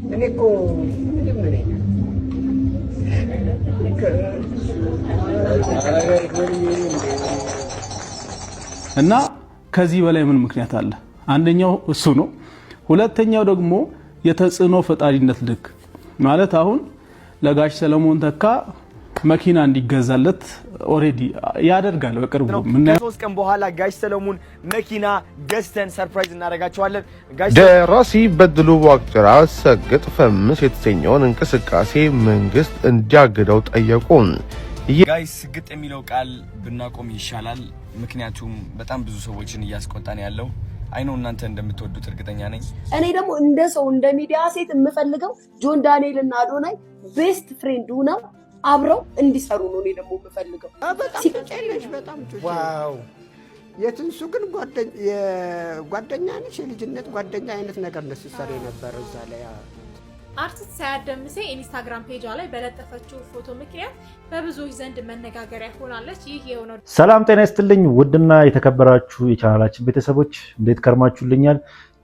እኔ እኮ መጀመሪያ እና ከዚህ በላይ ምን ምክንያት አለ? አንደኛው እሱ ነው። ሁለተኛው ደግሞ የተጽዕኖ ፈጣሪነት ልክ ማለት አሁን ለጋሽ ሰለሞን ተካ መኪና እንዲገዛለት ኦሬዲ ያደርጋል። በቅርቡ ምን ከ3 ቀን በኋላ ጋሽ ሰለሞን መኪና ገዝተን ሰርፕራይዝ እናደርጋቸዋለን። ደራሲ በድሉ ዋቅጅራ ሰግጥ ፈምስ የተሰኘውን እንቅስቃሴ መንግስት እንዲያግደው ጠየቁ። ጋይስ ስግጥ የሚለው ቃል ብናቆም ይሻላል። ምክንያቱም በጣም ብዙ ሰዎችን እያስቆጣን ያለው አይነው። እናንተ እንደምትወዱት እርግጠኛ ነኝ። እኔ ደግሞ እንደ ሰው እንደ ሚዲያ ሴት የምፈልገው ጆን ዳንኤል እና አዶናይ ቤስት ፍሬንድ ሆነው አብረው እንዲሰሩ ነው። እኔ ደግሞ የምፈልገው በጣም ዋው የትንሱ ግን ጓደኛ ነች፣ የልጅነት ጓደኛ አይነት ነገር ነው ሲሰራ የነበረው እዛ ላይ። አርቲስት ሳያት ደምሴ ኢንስታግራም ፔጇ ላይ በለጠፈችው ፎቶ ምክንያት በብዙዎች ዘንድ መነጋገሪያ ሆናለች። ይህ የሆነው ሰላም ጤና ይስጥልኝ ውድና የተከበራችሁ የቻናላችን ቤተሰቦች እንዴት ከርማችሁልኛል?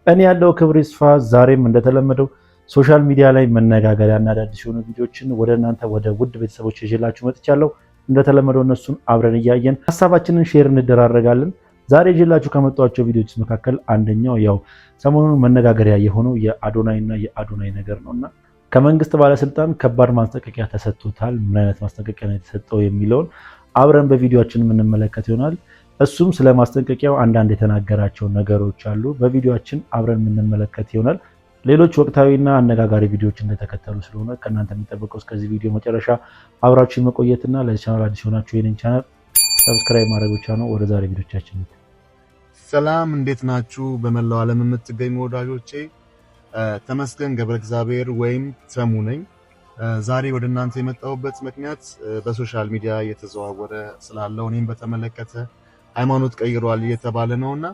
እኔ ያለው ክብር ይስፋ ዛሬም እንደተለመደው ሶሻል ሚዲያ ላይ መነጋገሪያና አዳዲስ የሆኑ ቪዲዮዎችን ወደ እናንተ ወደ ውድ ቤተሰቦች ይዤላችሁ መጥቻለሁ። እንደተለመደው እነሱን አብረን እያየን ሐሳባችንን ሼር እንደራረጋለን። ዛሬ ይዤላችሁ ከመጣኋቸው ቪዲዮዎች መካከል አንደኛው ያው ሰሞኑን መነጋገሪያ የሆነው የአዶናይና የአዶናይ ነገር ነውና ከመንግስት ባለስልጣን ከባድ ማስጠንቀቂያ ተሰጥቶታል። ምን አይነት ማስጠንቀቂያ ነው የተሰጠው የሚለውን አብረን በቪዲዮአችን የምንመለከት ይሆናል። እሱም ስለ ማስጠንቀቂያው አንዳንድ የተናገራቸው ነገሮች አሉ። በቪዲዮአችን አብረን የምንመለከት ይሆናል። ሌሎች ወቅታዊና አነጋጋሪ ቪዲዮዎች እንደተከተሉ ስለሆነ ከእናንተ የሚጠበቀው እስከዚህ ቪዲዮ መጨረሻ አብራችሁ መቆየትና ለዚህ ቻናል አዲስ ሆናችሁ የኔን ቻናል ሰብስክራይብ ማድረግ ብቻ ነው። ወደ ዛሬ ቪዲዮቻችን ሰላም፣ እንዴት ናችሁ? በመላው ዓለም የምትገኙ ወዳጆቼ ተመስገን ገብረ እግዚአብሔር ወይም ተሙ ነኝ። ዛሬ ወደ እናንተ የመጣሁበት ምክንያት በሶሻል ሚዲያ እየተዘዋወረ ስላለው እኔም በተመለከተ ሃይማኖት ቀይሯል እየተባለ ነውና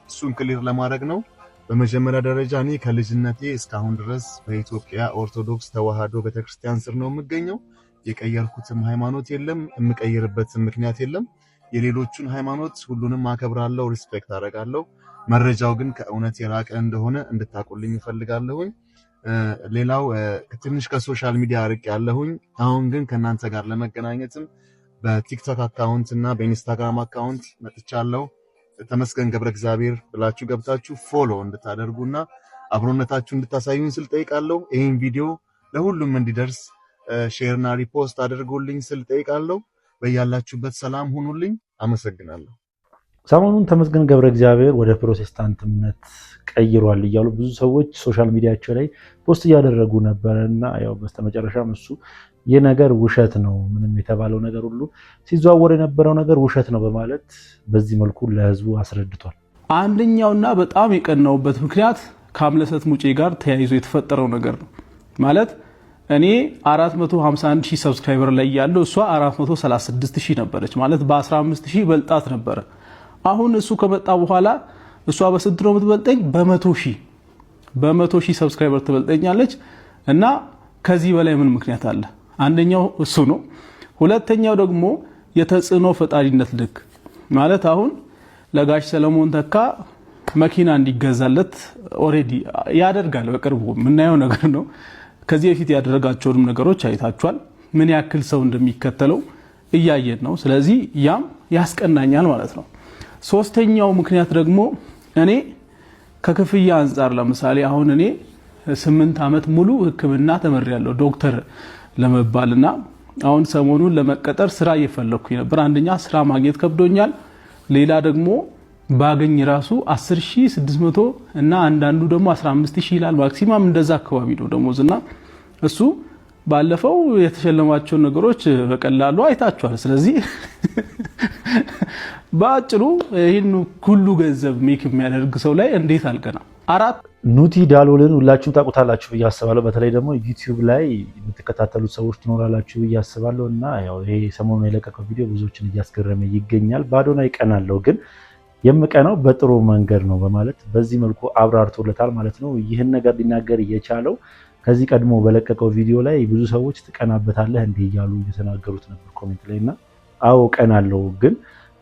እሱን ክሊር ለማድረግ ነው። በመጀመሪያ ደረጃ እኔ ከልጅነቴ እስካሁን ድረስ በኢትዮጵያ ኦርቶዶክስ ተዋህዶ ቤተክርስቲያን ስር ነው የምገኘው። የቀየርኩትም ሃይማኖት የለም፣ የምቀይርበትም ምክንያት የለም። የሌሎቹን ሃይማኖት ሁሉንም አከብራለሁ፣ ሪስፔክት አደርጋለሁ። መረጃው ግን ከእውነት የራቀ እንደሆነ እንድታቁልኝ እፈልጋለሁኝ። ሌላው ትንሽ ከሶሻል ሚዲያ ርቅ ያለሁኝ፣ አሁን ግን ከናንተ ጋር ለመገናኘትም በቲክቶክ አካውንት እና በኢንስታግራም አካውንት መጥቻለሁ። ተመስገን ገብረ እግዚአብሔር ብላችሁ ገብታችሁ ፎሎ እንድታደርጉና አብሮነታችሁ እንድታሳዩን ስል ጠይቃለሁ። ይሄን ቪዲዮ ለሁሉም እንዲደርስ ሼርና ሪፖስት አድርጉልኝ ስል ጠይቃለሁ። በያላችሁበት ሰላም ሁኑልኝ። አመሰግናለሁ። ሰሞኑን ተመስገን ገብረ እግዚአብሔር ወደ ፕሮቴስታንት እምነት ቀይሯል እያሉ ብዙ ሰዎች ሶሻል ሚዲያቸው ላይ ፖስት እያደረጉ ነበርና ያው በስተመጨረሻም እሱ ይህ ነገር ውሸት ነው፣ ምንም የተባለው ነገር ሁሉ ሲዘዋወር የነበረው ነገር ውሸት ነው በማለት በዚህ መልኩ ለህዝቡ አስረድቷል። አንደኛውና በጣም የቀናውበት ምክንያት ከአምለሰት ሙጬ ጋር ተያይዞ የተፈጠረው ነገር ነው። ማለት እኔ 451,000 ሰብስክራይበር ላይ ያለው እሷ 436,000 ነበረች። ማለት በ15,000 በልጣት ነበረ። አሁን እሱ ከመጣ በኋላ እሷ በስንት ነው የምትበልጠኝ? በ100,000 ሰብስክራይበር ትበልጠኛለች። እና ከዚህ በላይ ምን ምክንያት አለ? አንደኛው እሱ ነው። ሁለተኛው ደግሞ የተጽዕኖ ፈጣሪነት ልክ ማለት አሁን ለጋሽ ሰለሞን ተካ መኪና እንዲገዛለት ኦሬዲ ያደርጋል። በቅርቡ የምናየው ነገር ነው። ከዚህ በፊት ያደረጋቸውንም ነገሮች አይታችኋል። ምን ያክል ሰው እንደሚከተለው እያየን ነው። ስለዚህ ያም ያስቀናኛል ማለት ነው። ሶስተኛው ምክንያት ደግሞ እኔ ከክፍያ አንፃር ለምሳሌ አሁን እኔ 8 ዓመት ሙሉ ሕክምና ተመሪያለሁ ዶክተር ለመባልና አሁን ሰሞኑን ለመቀጠር ስራ እየፈለኩኝ ነበር። አንደኛ ስራ ማግኘት ከብዶኛል። ሌላ ደግሞ ባገኝ ራሱ 10,600 እና አንዳንዱ ደግሞ 15,000 ይላል። ማክሲማም እንደዛ አካባቢ ነው ደሞዝና እሱ ባለፈው የተሸለማቸው ነገሮች በቀላሉ አይታችኋል። ስለዚህ ባጭሩ ይሄን ሁሉ ገንዘብ ሜክ የሚያደርግ ሰው ላይ እንዴት አልቀና? አራት ኑቲ ዳሎልን ሁላችሁም ታውቁታላችሁ ብዬ አስባለሁ። በተለይ ደግሞ ዩቲዩብ ላይ የምትከታተሉት ሰዎች ትኖራላችሁ ብዬ አስባለሁ እና ያው ይሄ ሰሞኑን የለቀቀው ቪዲዮ ብዙዎችን እያስገረመ ይገኛል። በአዶናይ ቀናለሁ ግን የምቀናው በጥሩ መንገድ ነው በማለት በዚህ መልኩ አብራርቶለታል ማለት ነው። ይህን ነገር ሊናገር የቻለው ከዚህ ቀድሞ በለቀቀው ቪዲዮ ላይ ብዙ ሰዎች ትቀናበታለህ እንዴ እያሉ እየተናገሩት ነበር ኮሜንት ላይ እና አዎ ቀናለሁ ግን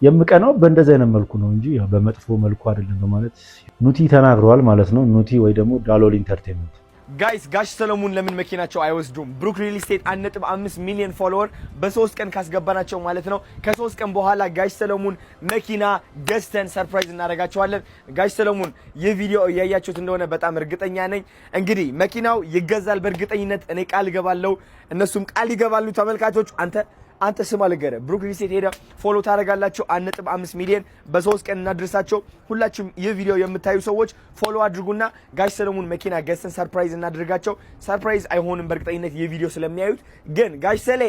የምቀናው በእንደዚህ አይነት መልኩ ነው እንጂ በመጥፎ መልኩ አይደለም በማለት ኑቲ ተናግረዋል ማለት ነው። ኑቲ ወይ ደግሞ ዳሎል ኢንተርቴይንመንት ጋይስ ጋሽ ሰለሞን ለምን መኪናቸው አይወስዱም? ብሩክ ሪል ስቴት 1.5 ሚሊዮን ፎሎወር በ3 ቀን ካስገባናቸው ማለት ነው። ከ3 ቀን በኋላ ጋሽ ሰለሞን መኪና ገዝተን ሰርፕራይዝ እናደርጋቸዋለን። ጋሽ ሰለሞን ይህ ቪዲዮ እያያችሁት እንደሆነ በጣም እርግጠኛ ነኝ። እንግዲህ መኪናው ይገዛል በእርግጠኝነት እኔ ቃል እገባለሁ፣ እነሱም ቃል ይገባሉ። ተመልካቾች አንተ ስማ ልገረ ብሩክ ሪል ስቴት ሄዳ ፎሎ ታደርጋላችሁ። 1.5 ሚሊዮን በ3 ቀን እናድርሳቸው። ሁላችሁም ይህ ቪዲዮ የምታዩ ሰዎች ፎሎ አድርጉና ጋሽ ሰለሞን መኪና ገዝተን ሰርፕራይዝ እናድርጋቸው። ሰርፕራይዝ አይሆንም በእርግጠኝነት ይህ ቪዲዮ ስለሚያዩት፣ ግን ጋሽ ሰሌ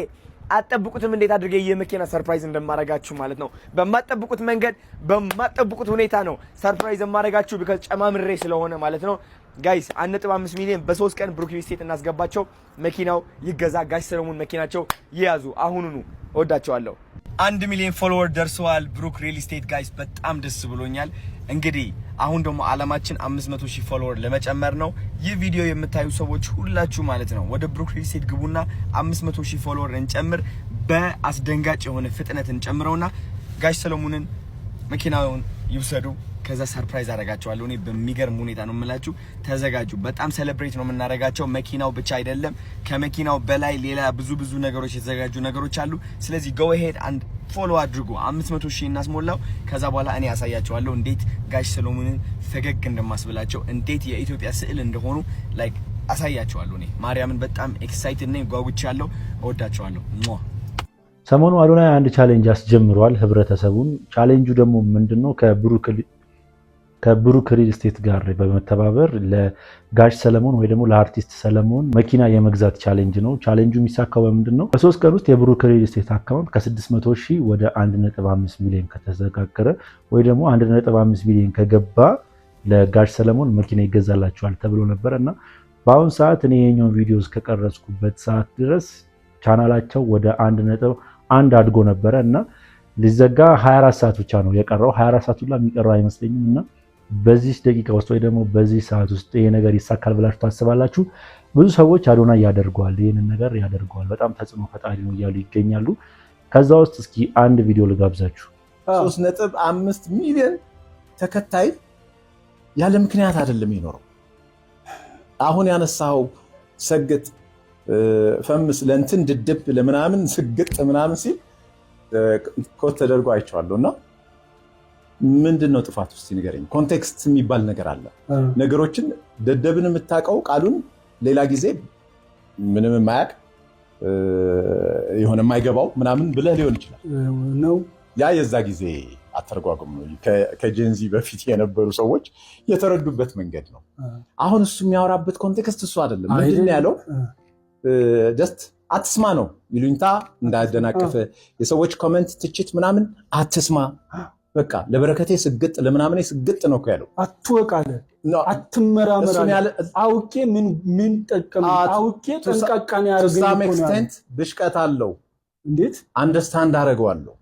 አጠብቁትም እንዴት አድርገ የመኪና ሰርፕራይዝ እንደማረጋችሁ ማለት ነው። በማጠብቁት መንገድ በማጠብቁት ሁኔታ ነው ሰርፕራይዝ የማረጋችሁ ቢካዝ ጨማምሬ ስለሆነ ማለት ነው። ጋይስ 1.5 ሚሊዮን በ3 ቀን ብሩክ ሪል ስቴት እናስገባቸው። መኪናው ይገዛ። ጋሽ ሰለሞን መኪናቸው ይያዙ አሁኑኑ። ወዳቸዋለሁ። 1 ሚሊዮን ፎሎወር ደርሰዋል ብሩክ ሪል ስቴት ጋይስ፣ በጣም ደስ ብሎኛል። እንግዲህ አሁን ደግሞ አላማችን 500,000 ፎሎወር ለመጨመር ነው። ይህ ቪዲዮ የምታዩ ሰዎች ሁላችሁ ማለት ነው ወደ ብሩክ ሪል ስቴት ግቡና 500,000 ፎሎወር እንጨምር። በአስደንጋጭ የሆነ ፍጥነት እንጨምረውና ጋሽ ሰለሞንን መኪናውን ይውሰዱ። ከዛ ሰርፕራይዝ አደርጋቸዋለሁ። እኔ በሚገርም ሁኔታ ነው የምላችሁ። ተዘጋጁ። በጣም ሴሌብሬት ነው የምናደርጋቸው። መኪናው ብቻ አይደለም፣ ከመኪናው በላይ ሌላ ብዙ ነገሮች የተዘጋጁ ነገሮች አሉ። ስለዚህ go ahead and follow አድርጉ። 500,000 እናስሞላው። ከዛ በኋላ እኔ ያሳያቸዋለሁ እንዴት ጋሽ ሰለሞንን ፈገግ እንደማስብላቸው፣ እንዴት የኢትዮጵያ ስዕል እንደሆኑ ላይክ አሳያቸዋለሁ። እኔ ማርያምን በጣም ኤክሳይትድ ነኝ፣ ጓጉቻለሁ። እወዳቸዋለሁ። ሰሞኑ አዶናይ አንድ ቻሌንጅ አስጀምሯል ህብረተሰቡን። ቻሌንጁ ደግሞ ምንድነው? ከብሩክ ሪል ስቴት ጋር በመተባበር ለጋሽ ሰለሞን ወይ ደግሞ ለአርቲስት ሰለሞን መኪና የመግዛት ቻሌንጅ ነው። ቻሌንጁ የሚሳካው በምንድነው? በ3 ቀን ውስጥ የብሩክ ሪል ስቴት አካውንት ከ600,000 ወደ 1.5 ሚሊዮን ከተዘጋገረ ወይ ደግሞ 1.5 ሚሊዮን ከገባ ለጋሽ ሰለሞን መኪና ይገዛላቸዋል ተብሎ ነበር እና በአሁን ሰዓት እኔ የኛውን ቪዲዮ እስከቀረጽኩበት ሰዓት ድረስ ቻናላቸው ወደ 1.1 አድጎ ነበረ እና ሊዘጋ 24 ሰዓት ብቻ ነው የቀረው። 24 ሰዓት ሁላ የሚቀረው አይመስለኝም እና በዚህ ደቂቃ ውስጥ ወይ ደግሞ በዚህ ሰዓት ውስጥ ይሄ ነገር ይሳካል ብላችሁ ታስባላችሁ? ብዙ ሰዎች አዶናይ ያደርገዋል፣ ይሄንን ነገር ያደርገዋል፣ በጣም ተጽዕኖ ፈጣሪ ነው እያሉ ይገኛሉ። ከዛ ውስጥ እስኪ አንድ ቪዲዮ ልጋብዛችሁ። 3.5 ሚሊዮን ተከታይ ያለ ምክንያት አይደለም የሚኖረው። አሁን ያነሳው ሰግጥ ፈምስ ለእንትን ድድብ ለምናምን ስግጥ ምናምን ሲል ኮት ተደርጎ አይቼዋለሁና ምንድነው ጥፋት ውስጥ ንገረኝ። ኮንቴክስት የሚባል ነገር አለ። ነገሮችን ደደብን የምታውቀው ቃሉን ሌላ ጊዜ ምንም የማያውቅ የሆነ የማይገባው ምናምን ብለህ ሊሆን ይችላል ነው። ያ የዛ ጊዜ አተረጓጉም ነው። ከጄንዚ በፊት የነበሩ ሰዎች የተረዱበት መንገድ ነው። አሁን እሱ የሚያወራበት ኮንቴክስት እሱ አይደለም። ምንድን ያለው ጀስት አትስማ ነው። ይሉኝታ እንዳያደናቀፈ የሰዎች ኮሜንት፣ ትችት ምናምን አትስማ። በቃ ለበረከቴ ስግጥ ለምናምን ስግጥ ነው እኮ ያለው። አትወቃለ አትመራመራለ አውቄ ምን ጠቀም አውቄ ጠንቃቃን ያርገኝ ሳም ኤክስቴንት ብሽቀት አለው። እንዴት አንደርስታንድ አደረገዋለሁ።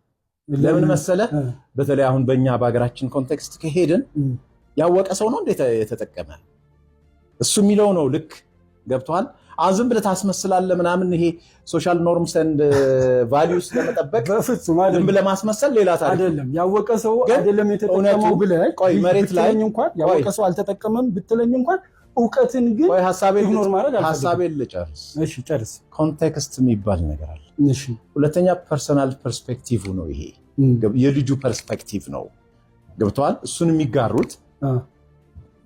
ለምን መሰለ? በተለይ አሁን በእኛ በሀገራችን ኮንቴክስት ከሄድን ያወቀ ሰው ነው እንዴት የተጠቀመ እሱ የሚለው ነው። ልክ ገብቷል። አዝም ብለህ ታስመስላለህ ምናምን። ይሄ ሶሻል ኖርምስ ኤንድ ቫልዩስ ለመጠበቅ በፍጹም ዝም ብለህ ማስመሰል ሌላ ታሪክ አይደለም። ያወቀ ሰው አይደለም የተጠቀመው ብለህ ቆይ መሬት ላይ እንኳን ያወቀ ሰው አልተጠቀመም ብትለኝ እንኳን እውቀትን ግን ቆይ ሐሳቤን ኢግኖር ማድረግ አልፈልግም። ሐሳቤን ልጨርስ። እሺ ጨርስ። ኮንቴክስት የሚባል ነገር አለ። እሺ ሁለተኛ ፐርሰናል ፐርስፔክቲቭ ነው። ይሄ የልጁ ፐርስፔክቲቭ ነው። ገብቷል። እሱን የሚጋሩት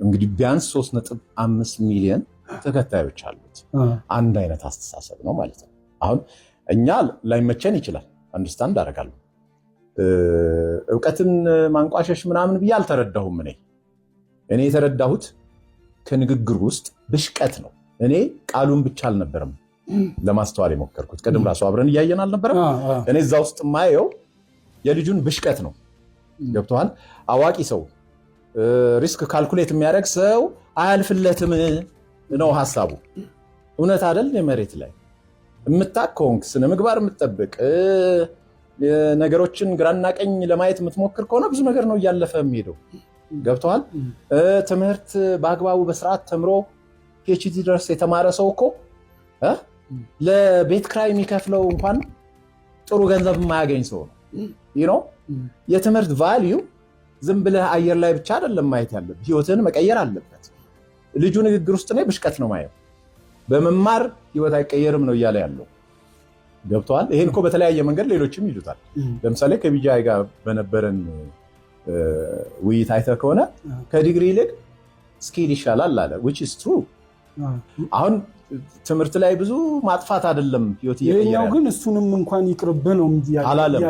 እንግዲህ ቢያንስ 3.5 ሚሊዮን ተከታዮች አሉት። አንድ አይነት አስተሳሰብ ነው ማለት ነው። አሁን እኛ ላይመቸን ይችላል፣ አንደርስታንድ አደርጋለሁ። እውቀትን ማንቋሸሽ ምናምን ብዬ አልተረዳሁም። እኔ የተረዳሁት ከንግግር ውስጥ ብሽቀት ነው። እኔ ቃሉን ብቻ አልነበረም ለማስተዋል የሞከርኩት። ቀደም ራሱ አብረን እያየን አልነበረም? እኔ እዛ ውስጥ ማየው የልጁን ብሽቀት ነው። ገብቶሃል? አዋቂ ሰው ሪስክ ካልኩሌት የሚያደርግ ሰው አያልፍለትም ነው ሐሳቡ። እውነት አይደል? የመሬት ላይ የምታኮንክ ስነ ምግባር የምትጠብቅ ነገሮችን ግራና ቀኝ ለማየት የምትሞክር ከሆነ ብዙ ነገር ነው እያለፈ የሚሄደው። ገብቶሃል? ትምህርት በአግባቡ በስርዓት ተምሮ ፒኤችዲ ድረስ የተማረ ሰው እኮ ለቤት ክራይ የሚከፍለው እንኳን ጥሩ ገንዘብ የማያገኝ ሰው ነው። የትምህርት ቫልዩ ዝም ብለህ አየር ላይ ብቻ አይደለም ማየት ያለብህ፣ ህይወትን መቀየር አለበት። ልጁ ንግግር ውስጥ ነው ብሽቀት ነው ማየው። በመማር ህይወት አይቀየርም ነው እያለ ያለው ገብቷል። ይሄን እኮ በተለያየ መንገድ ሌሎችም ይሉታል። ለምሳሌ ከቢጃይ ጋር በነበረን ውይይት አይተህ ከሆነ ከዲግሪ ይልቅ ስኪል ይሻላል አለ which is true። አሁን ትምህርት ላይ ብዙ ማጥፋት አይደለም ህይወት ይሄኛው ግን እሱንም እንኳን ይቅርብ ነው አላለም።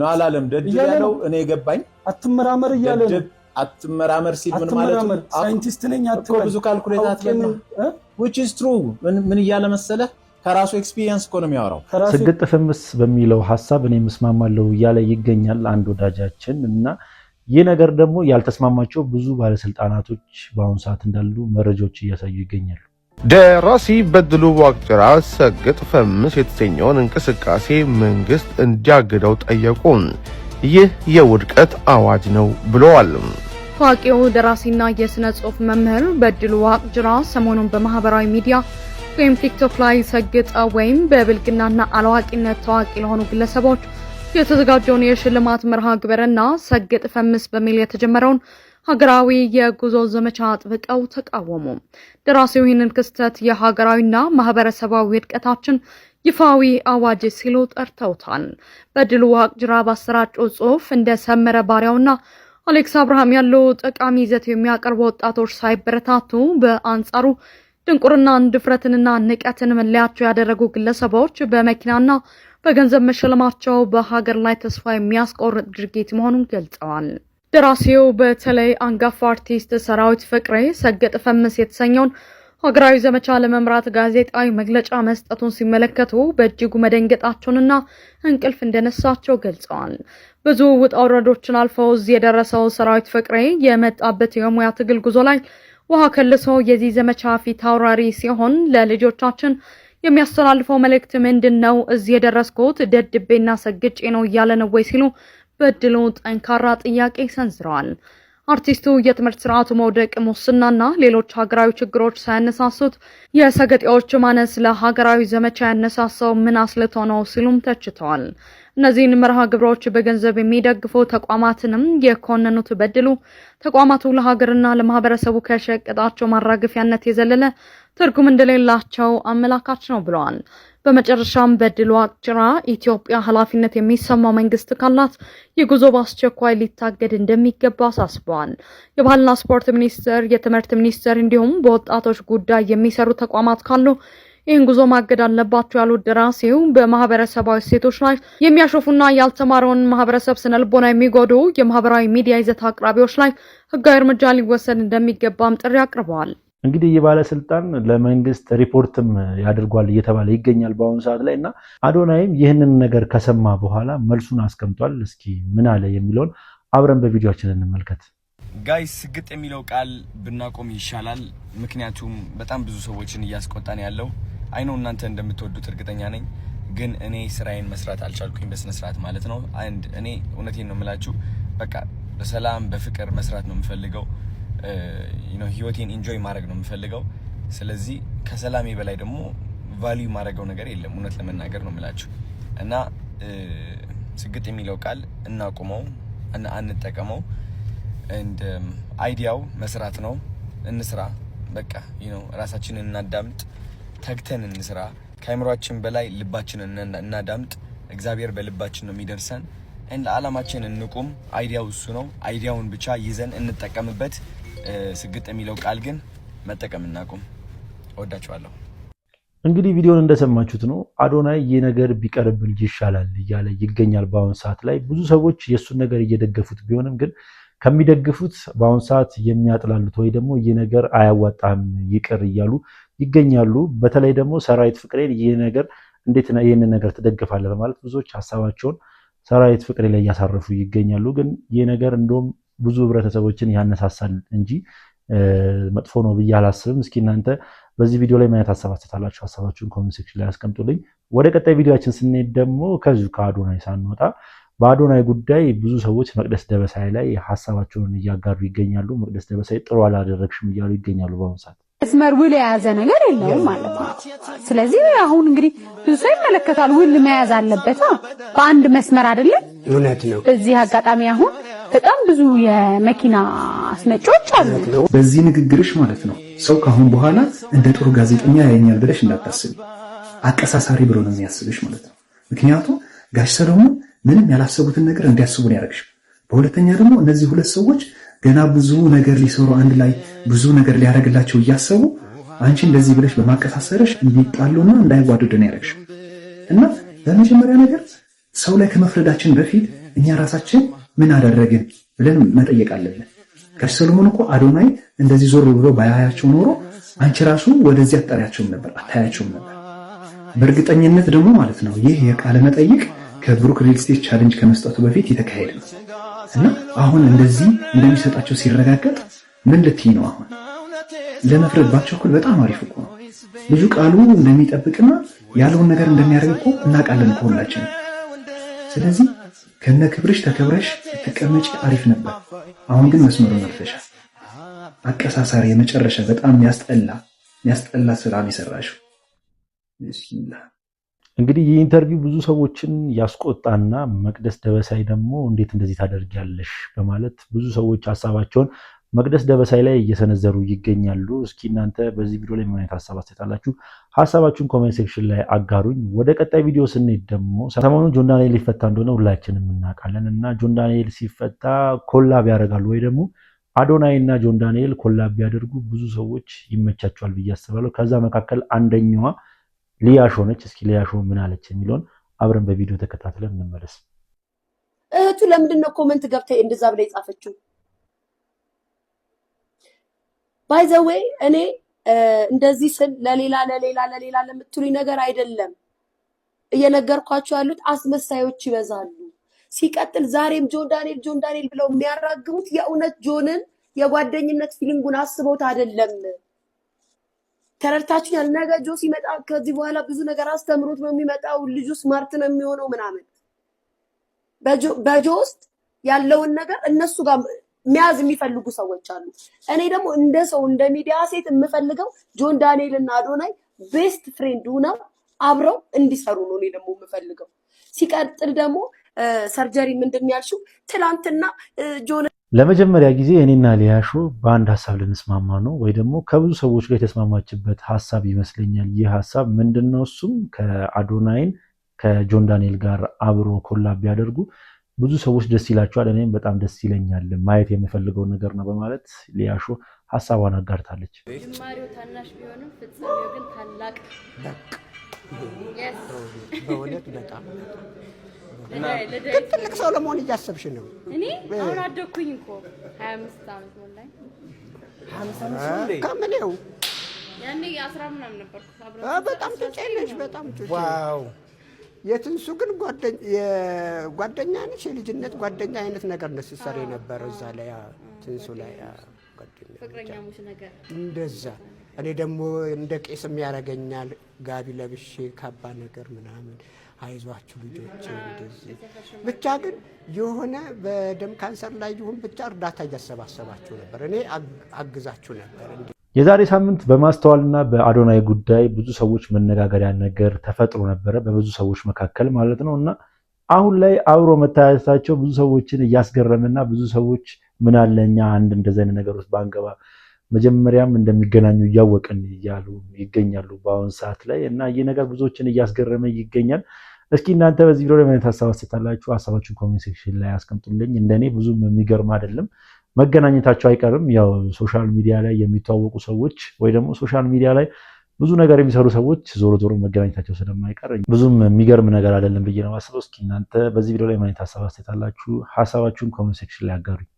አላለም ደድብ ያለው እኔ ገባኝ። አትመራመር እያለ ነው። አትመራመር ሲል ምን ማለት ነው? ሳይንቲስት ነኝ አትበል ብዙ ካልኩሌት አትበል which is true ምን እያለ መሰለህ ከራሱ ኤክስፒሪየንስ እኮ ነው የሚያወራው። ስግጥ ፍምስ በሚለው ሐሳብ እኔ መስማማለሁ እያለ ይገኛል አንድ ወዳጃችን እና ይህ ነገር ደግሞ ያልተስማማቸው ብዙ ባለስልጣናቶች በአሁኑ ሰዓት እንዳሉ መረጃዎች እያሳዩ ይገኛሉ። ደራሲ በድሉ ዋቅጅራ ሰግጥ ፈምስ የተሰኘውን እንቅስቃሴ መንግስት እንዲያግደው ጠየቁ። ይህ የውድቀት አዋጅ ነው ብለዋል። ታዋቂው ደራሲና የሥነ ጽሑፍ መምህር በድሉ ዋቅጅራ ሰሞኑን በማህበራዊ ሚዲያ ወይም ቲክቶክ ላይ ሰግጥ ወይም በብልግናና አላዋቂነት ታዋቂ ለሆኑ ግለሰቦች የተዘጋጀውን የሽልማት መርሃ ግብርና ሰግጥ ፈምስ በሚል የተጀመረውን ሀገራዊ የጉዞ ዘመቻ አጥብቀው ተቃወሙ። ደራሲው ይህንን ክስተት የሀገራዊና ማህበረሰባዊ ውድቀታችን ይፋዊ አዋጅ ሲሉ ጠርተውታል። በድሉ ዋቅጅራ ባሰራጨው ጽሑፍ እንደ ሰመረ ባሪያውና አሌክስ አብርሃም ያሉ ጠቃሚ ይዘት የሚያቀርቡ ወጣቶች ሳይበረታቱ በአንጻሩ ድንቁርናን፣ ድፍረትንና ንቀትን መለያቸው ያደረጉ ግለሰቦች በመኪናና በገንዘብ መሸለማቸው በሀገር ላይ ተስፋ የሚያስቆርጥ ድርጊት መሆኑን ገልጸዋል። ደራሲው በተለይ አንጋፋ አርቲስት ሰራዊት ፍቅሬ ሰግጥ ፈምስ የተሰኘውን ሀገራዊ ዘመቻ ለመምራት ጋዜጣዊ መግለጫ መስጠቱን ሲመለከቱ በእጅጉ መደንገጣቸውንና እንቅልፍ እንደነሳቸው ገልጸዋል። ብዙ ውጣ ውረዶችን አልፈው እዚህ የደረሰው ሰራዊት ፍቅሬ የመጣበት የሙያ ትግል ጉዞ ላይ ውሃ ከልሶ የዚህ ዘመቻ ፊት አውራሪ ሲሆን ለልጆቻችን የሚያስተላልፈው መልእክት ምንድነው? እዚህ የደረስኩት ደድቤና ሰግጬ ነው እያለ ነው ወይ ሲሉ በድሉ ጠንካራ ጥያቄ ሰንዝረዋል። አርቲስቱ የትምህርት ስርዓቱ መውደቅ፣ ሙስናና ሌሎች ሀገራዊ ችግሮች ሳያነሳሱት የሰገጤዎች ማነስ ለሀገራዊ ዘመቻ ያነሳሳው ምን አስልቶ ነው ሲሉም ተችተዋል። እነዚህን መርሃ ግብሮች በገንዘብ የሚደግፉ ተቋማትንም የኮነኑት በድሉ ተቋማቱ ለሀገርና ለማህበረሰቡ ከሸቀጣቸው ማራገፊያነት የዘለለ ትርጉም እንደሌላቸው አመላካች ነው ብለዋል። በመጨረሻም በድሉ ዋቅጅራ ኢትዮጵያ ኃላፊነት የሚሰማው መንግስት ካላት የጉዞ በአስቸኳይ ሊታገድ እንደሚገባ አሳስበዋል። የባህልና ስፖርት ሚኒስቴር፣ የትምህርት ሚኒስቴር እንዲሁም በወጣቶች ጉዳይ የሚሰሩ ተቋማት ካሉ ይህን ጉዞ ማገድ አለባቸው ያሉት ደራሲው በማህበረሰባዊ ሴቶች ላይ የሚያሾፉና ያልተማረውን ማህበረሰብ ስነልቦና የሚጎዱ የማህበራዊ ሚዲያ ይዘት አቅራቢዎች ላይ ህጋዊ እርምጃ ሊወሰድ እንደሚገባም ጥሪ አቅርበዋል። እንግዲህ የባለስልጣን ለመንግስት ሪፖርትም ያደርጓል እየተባለ ይገኛል በአሁኑ ሰዓት ላይ እና አዶናይም ይህንን ነገር ከሰማ በኋላ መልሱን አስቀምጧል። እስኪ ምን አለ የሚለውን አብረን በቪዲዮአችን እንመልከት። ጋይስ ስግጥ የሚለው ቃል ብናቆም ይሻላል። ምክንያቱም በጣም ብዙ ሰዎችን እያስቆጣን ያለው አይነው። እናንተ እንደምትወዱት እርግጠኛ ነኝ፣ ግን እኔ ስራዬን መስራት አልቻልኩኝ በስነ ስርዓት ማለት ነው። አንድ እኔ እውነቴን ነው የምላችሁ፣ በቃ በሰላም በፍቅር መስራት ነው የምፈልገው። ህይወቴን ኢንጆይ ማድረግ ነው የምፈልገው። ስለዚህ ከሰላሜ በላይ ደግሞ ቫልዩ ማድረገው ነገር የለም፣ እውነት ለመናገር ነው የምላችሁ። እና ስግጥ የሚለው ቃል እናቁመው እና አንጠቀመው። አይዲያው መስራት ነው። እንስራ በቃ ራሳችንን እናዳምጥ፣ ተግተን እንስራ። ከአይምሯችን በላይ ልባችንን እናዳምጥ። እግዚአብሔር በልባችን ነው የሚደርሰን። ለዓላማችን እንቁም። አይዲያው እሱ ነው። አይዲያውን ብቻ ይዘን እንጠቀምበት። ስግጥ የሚለው ቃል ግን መጠቀም እናቁም። እወዳችኋለሁ። እንግዲህ ቪዲዮን እንደሰማችሁት ነው። አዶናይ ይህ ነገር ቢቀርብል ይሻላል እያለ ይገኛል። በአሁን ሰዓት ላይ ብዙ ሰዎች የሱን ነገር እየደገፉት ቢሆንም ግን ከሚደግፉት በአሁን ሰዓት የሚያጥላሉት ወይ ደግሞ ይህ ነገር አያዋጣም ይቅር እያሉ ይገኛሉ። በተለይ ደግሞ ሰራዊት ፍቅሬን ይህ ነገር እንዴት ነው ይሄን ነገር ትደግፋለህ በማለት ብዙዎች ሐሳባቸውን ሰራዊት ፍቅሬ ላይ ያሳረፉ ይገኛሉ። ግን ይህ ነገር እንደውም ብዙ ህብረተሰቦችን ያነሳሳል እንጂ መጥፎ ነው ብዬ አላስብም። እስኪ እናንተ በዚህ ቪዲዮ ላይ ማየት አሰባስታላችሁ ሐሳባችሁን ኮሜንት ሴክሽን ላይ አስቀምጡልኝ። ወደ ቀጣይ ቪዲዮአችን ስንሄድ ደግሞ ከዚሁ ከአዶናይ ሳንወጣ በአዶናይ ጉዳይ ብዙ ሰዎች መቅደስ ደበሳይ ላይ ሐሳባቸውን እያጋሩ ይገኛሉ። መቅደስ ደበሳይ ጥሩ አላደረግሽም እያሉ ይገኛሉ። በአሁኑ ሰዓት መስመር ውል የያዘ ነገር የለውም ማለት ነው። ስለዚህ አሁን እንግዲህ ብዙ ሰው ይመለከታል። ውል መያዝ አለበት በአንድ መስመር አይደለም። እውነት ነው። በዚህ አጋጣሚ አሁን በጣም ብዙ የመኪና አስመጪዎች አሉ። በዚህ ንግግርሽ ማለት ነው ሰው ካሁን በኋላ እንደ ጥሩ ጋዜጠኛ ያየኛል ብለሽ እንዳታስቢ። አቀሳሳሪ ብሎ ነው የሚያስብሽ ማለት ነው። ምክንያቱም ጋሽ ሰለሞን ምንም ያላሰቡትን ነገር እንዲያስቡ ነው ያደረግሽ። በሁለተኛ ደግሞ እነዚህ ሁለት ሰዎች ገና ብዙ ነገር ሊሰሩ አንድ ላይ ብዙ ነገር ሊያደርግላቸው እያሰቡ አንቺ እንደዚህ ብለሽ በማቀሳሰርሽ እንዲጣሉና እንዳይዋደዱ ነው ያደረግሽ። እና በመጀመሪያ ነገር ሰው ላይ ከመፍረዳችን በፊት እኛ ራሳችን ምን አደረግን ብለን መጠየቅ አለብን። ጋሽ ሰለሞን እኮ አዶናይ እንደዚህ ዞር ብሎ ባያያቸው ኖሮ አንቺ ራሱ ወደዚህ አጣሪያቸውም ነበር አታያቸውም ነበር። በእርግጠኝነት ደግሞ ማለት ነው ይህ የቃለ መጠይቅ ከብሩክ ሪል ስቴት ቻሌንጅ ከመስጠቱ በፊት የተካሄደ ነው እና አሁን እንደዚህ እንደሚሰጣቸው ሲረጋገጥ ምን ልትይ ነው? አሁን ለመፍረድ ባትቸኩል በጣም አሪፍ እኮ ነው። ልጁ ቃሉ እንደሚጠብቅና ያለውን ነገር እንደሚያደርግ እኮ እናውቃለን ሁላችንም። ስለዚህ ከነ ክብርሽ ተከብረሽ ተቀመጪ አሪፍ ነበር። አሁን ግን መስመሩን አልፈሻል። አቀሳሳሪ የመጨረሻ በጣም የሚያስጠላ ስራ ነው የሰራሽው። እንግዲህ ይህ ኢንተርቪው ብዙ ሰዎችን ያስቆጣና መቅደስ ደበሳይ ደግሞ እንዴት እንደዚህ ታደርጊያለሽ በማለት ብዙ ሰዎች ሀሳባቸውን መቅደስ ደበሳይ ላይ እየሰነዘሩ ይገኛሉ። እስኪ እናንተ በዚህ ቪዲዮ ላይ ምን አይነት ሀሳብ አስተያየታላችሁ? ሀሳባችሁን ኮሜንት ሴክሽን ላይ አጋሩኝ። ወደ ቀጣይ ቪዲዮ ስንሄድ ደግሞ ሰሞኑን ጆን ዳንኤል ሊፈታ እንደሆነ ሁላችንም እናውቃለን እና ጆን ዳንኤል ሲፈታ ኮላብ ያደርጋሉ ወይ ደግሞ አዶናይ እና ጆን ዳንኤል ኮላብ ቢያደርጉ ብዙ ሰዎች ይመቻቸዋል ብዬ አስባለሁ። ከዛ መካከል አንደኛዋ ሊያሾ ነች። እስኪ ሊያሾ ምን አለች የሚለውን አብረን በቪዲዮ ተከታትለን እንመለስ። እህቱ ለምንድን ነው ኮሜንት ገብታ እንደዛ ብላ የጻፈችው? ባይ ዘ ዌይ እኔ እንደዚህ ስል ለሌላ ለምትሉኝ ነገር አይደለም እየነገርኳቸው ያሉት አስመሳዮች ይበዛሉ። ሲቀጥል ዛሬም ጆን ዳንኤል ብለው የሚያራግቡት የእውነት ጆንን የጓደኝነት ፊሊንጉን አስበውት አይደለም። ተረድታችሁኛል? ነገ ጆ ሲመጣ ከዚህ በኋላ ብዙ ነገር አስተምሮት ነው የሚመጣው። ልጁ ስማርት ነው የሚሆነው ምናምን። በጆ ውስጥ ያለውን ነገር እነሱ ጋር መያዝ የሚፈልጉ ሰዎች አሉ። እኔ ደግሞ እንደ ሰው እንደ ሚዲያ ሴት የምፈልገው ጆን ዳንኤል እና አዶናይ ቤስት ፍሬንድ ሆነው አብረው እንዲሰሩ ነው እኔ ደግሞ የምፈልገው። ሲቀጥል ደግሞ ሰርጀሪ ምንድን ያልሽው ትላንትና ጆን ለመጀመሪያ ጊዜ እኔና ሊያሾ በአንድ ሀሳብ ልንስማማ ነው ወይ ደግሞ ከብዙ ሰዎች ጋር የተስማማችበት ሀሳብ ይመስለኛል። ይህ ሀሳብ ምንድነው? እሱም ከአዶናይን ከጆን ዳንኤል ጋር አብሮ ኮላብ ቢያደርጉ ብዙ ሰዎች ደስ ይላቸዋል፣ እኔም በጣም ደስ ይለኛል፣ ማየት የምፈልገው ነገር ነው በማለት ሊያሾ ሀሳቧን አጋርታለች። ጅማሬው ታናሽ ቢሆንም ፍጻሜው ግን ታላቅ በእውነት በጣም ትልቅ ሰው ለመሆን እያሰብሽ ነው። እኔ አሁን አደኩኝ እኮ 25 ዓመት ሞላኝ። ከምኔው ያኔ 10 ምናምን ነበርኩ። በጣም ትጨነሽ በጣም ዋው። የትንሱ ግን ጓደኛ ነች፣ የልጅነት ጓደኛ አይነት ነገር ነው ስትሰሪ የነበረው እዛ ላይ ትንሱ ላይ ጓደኛ ፍቅረኛሞች ነገር እንደዛ። እኔ ደግሞ እንደ ቄስም ያደርገኛል ጋቢ ለብሼ ካባ ነገር ምናምን አይዟችሁ ልጆች እንደዚህ ብቻ። ግን የሆነ በደም ካንሰር ላይ ይሁን ብቻ እርዳታ እያሰባሰባችሁ ነበር፣ እኔ አግዛችሁ ነበር። የዛሬ ሳምንት በማስተዋልና በአዶናይ ጉዳይ ብዙ ሰዎች መነጋገሪያ ነገር ተፈጥሮ ነበረ በብዙ ሰዎች መካከል ማለት ነው። እና አሁን ላይ አብሮ መታየታቸው ብዙ ሰዎችን እያስገረመና ብዙ ሰዎች ምን አለ እኛ አንድ እንደዚህ አይነት ነገር ውስጥ ባንገባ መጀመሪያም እንደሚገናኙ እያወቅን እያሉ ይገኛሉ በአሁን ሰዓት ላይ እና ይህ ነገር ብዙዎችን እያስገረመ ይገኛል። እስኪ እናንተ በዚህ ቪዲዮ ላይ ምን ሀሳብ አስተያየታላችሁ? ሀሳባችሁን ኮሜንት ሴክሽን ላይ አስቀምጡልኝ። እንደኔ ብዙም የሚገርም አይደለም፣ መገናኘታቸው አይቀርም። ያው ሶሻል ሚዲያ ላይ የሚተዋወቁ ሰዎች ወይ ደግሞ ሶሻል ሚዲያ ላይ ብዙ ነገር የሚሰሩ ሰዎች ዞሮ ዞሮ መገናኘታቸው ስለማይቀር ብዙም የሚገርም ነገር አይደለም ብዬ ነው ማስበው። እስኪ እናንተ በዚህ ቪዲዮ ላይ ምን ሀሳብ አስተያየታላችሁ? ሀሳባችሁን ኮሜንት ሴክሽን ላይ አጋሩኝ።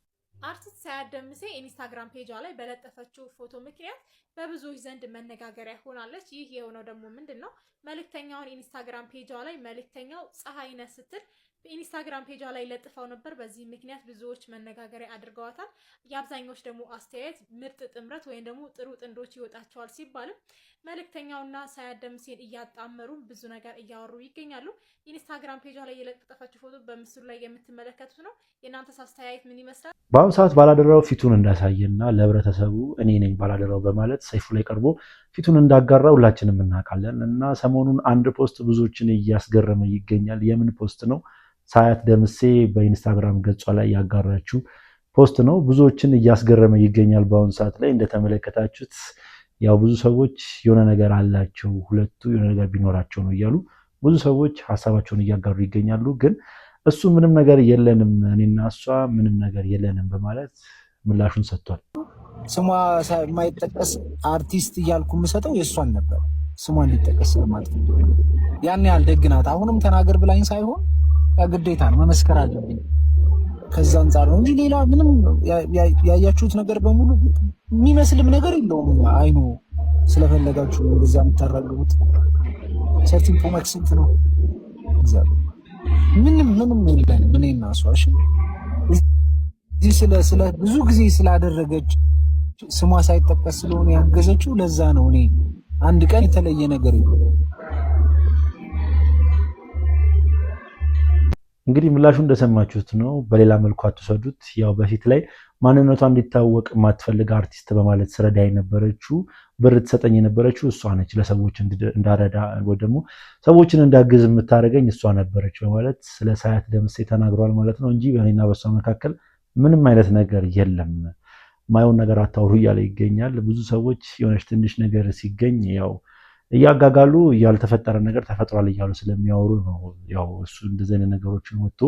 አርቲስት ሳያት ደምሴ ኢንስታግራም ፔጇ ላይ በለጠፈችው ፎቶ ምክንያት በብዙዎች ዘንድ መነጋገሪያ ሆናለች። ይህ የሆነው ደግሞ ምንድን ነው? መልእክተኛውን ኢንስታግራም ፔጇ ላይ መልእክተኛው ፀሐይነህ ስትል በኢንስታግራም ፔጇ ላይ ለጥፈው ነበር። በዚህ ምክንያት ብዙዎች መነጋገሪያ አድርገዋታል። የአብዛኞች ደግሞ አስተያየት ምርጥ ጥምረት ወይም ደግሞ ጥሩ ጥንዶች ይወጣቸዋል ሲባልም መልእክተኛውና ሳያት ደምሴን እያጣመሩ ብዙ ነገር እያወሩ ይገኛሉ። ኢንስታግራም ፔጇ ላይ የለጠፈችው ፎቶ በምስሉ ላይ የምትመለከቱት ነው። የእናንተስ አስተያየት ምን ይመስላል? በአሁኑ ሰዓት ባላደራው ፊቱን እንዳሳየና ለህብረተሰቡ እኔ ነኝ ባላደራው በማለት ሰይፉ ላይ ቀርቦ ፊቱን እንዳጋራ ሁላችንም እናውቃለን። እና ሰሞኑን አንድ ፖስት ብዙዎችን እያስገረመ ይገኛል። የምን ፖስት ነው? ሳያት ደምሴ በኢንስታግራም ገጿ ላይ ያጋራችው ፖስት ነው። ብዙዎችን እያስገረመ ይገኛል። በአሁኑ ሰዓት ላይ እንደተመለከታችሁት ያው ብዙ ሰዎች የሆነ ነገር አላቸው፣ ሁለቱ የሆነ ነገር ቢኖራቸው ነው እያሉ ብዙ ሰዎች ሀሳባቸውን እያጋሩ ይገኛሉ። ግን እሱ ምንም ነገር የለንም፣ እኔና እሷ ምንም ነገር የለንም በማለት ምላሹን ሰጥቷል። ስሟ የማይጠቀስ አርቲስት እያልኩ የምሰጠው የእሷን ነበር፣ ስሟ እንዲጠቀስ ማለት ነው። ያን ያህል ደግ ናት። አሁንም ተናገር ብላኝ ሳይሆን ግዴታ ነው መመስከር አለብኝ። ከዛ አንጻር ነው እንጂ ሌላ ምንም ያያችሁት ነገር በሙሉ የሚመስልም ነገር የለውም። አይኑ ስለፈለጋችሁ እንደዛ የምታራግቡት ሰርቲን ፖመክ ስንት ነው? ምንም የለን። ምን እናሷሽ እዚህ ስለ ብዙ ጊዜ ስላደረገች ስሟ ሳይጠቀስ ስለሆነ ያገዘችው ለዛ ነው። እኔ አንድ ቀን የተለየ ነገር የለም። እንግዲህ ምላሹ እንደሰማችሁት ነው። በሌላ መልኩ አትሰዱት። ያው በፊት ላይ ማንነቷ እንዲታወቅ የማትፈልግ አርቲስት በማለት ስረዳ የነበረችው ብር ትሰጠኝ የነበረችው እሷ ነች። ለሰዎች እንዳረዳ ወይ ደግሞ ሰዎችን እንዳግዝ የምታደርገኝ እሷ ነበረች በማለት ስለ ሳያት ደምሴ ተናግሯል ማለት ነው እንጂ በእኔና በእሷ መካከል ምንም አይነት ነገር የለም። ማየውን ነገር አታውሩ እያለ ይገኛል። ብዙ ሰዎች የሆነች ትንሽ ነገር ሲገኝ ያው እያጋጋሉ ያልተፈጠረ ነገር ተፈጥሯል እያሉ ስለሚያወሩ ነው ያው እሱ እንደዚህ አይነት ነገሮችን ወጥቶ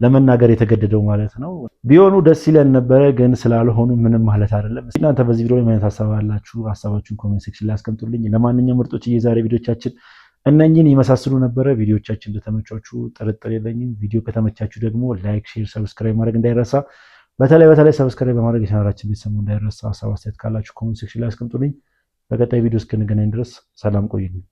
ለመናገር የተገደደው ማለት ነው። ቢሆኑ ደስ ይለን ነበረ፣ ግን ስላልሆኑ ምንም ማለት አይደለም። እናንተ በዚህ ቪዲዮ ላይ ምን ሀሳብ አላችሁ? ሀሳባችሁን ኮሜንት ሴክሽን ላይ አስቀምጡልኝ። ለማንኛውም ምርጦች የዛሬ ቪዲዮቻችን እነኚህን ይመሳስሉ ነበረ። ቪዲዮቻችን እንደተመቻችሁ ጥርጥር የለኝም። ቪዲዮ ከተመቻችሁ ደግሞ ላይክ፣ ሼር፣ ሰብስክራይብ ማድረግ እንዳይረሳ። በተለይ ሰብስክራይብ በማድረግ የቻናላችን ቤተሰብ እንዳይረሳ። ሀሳብ አስተያየት ካላችሁ ኮሜንት ሴክሽን ላይ አስቀምጡልኝ። በቀጣይ ቪዲዮ እስክንገናኝ ድረስ ሰላም ቆዩልኝ።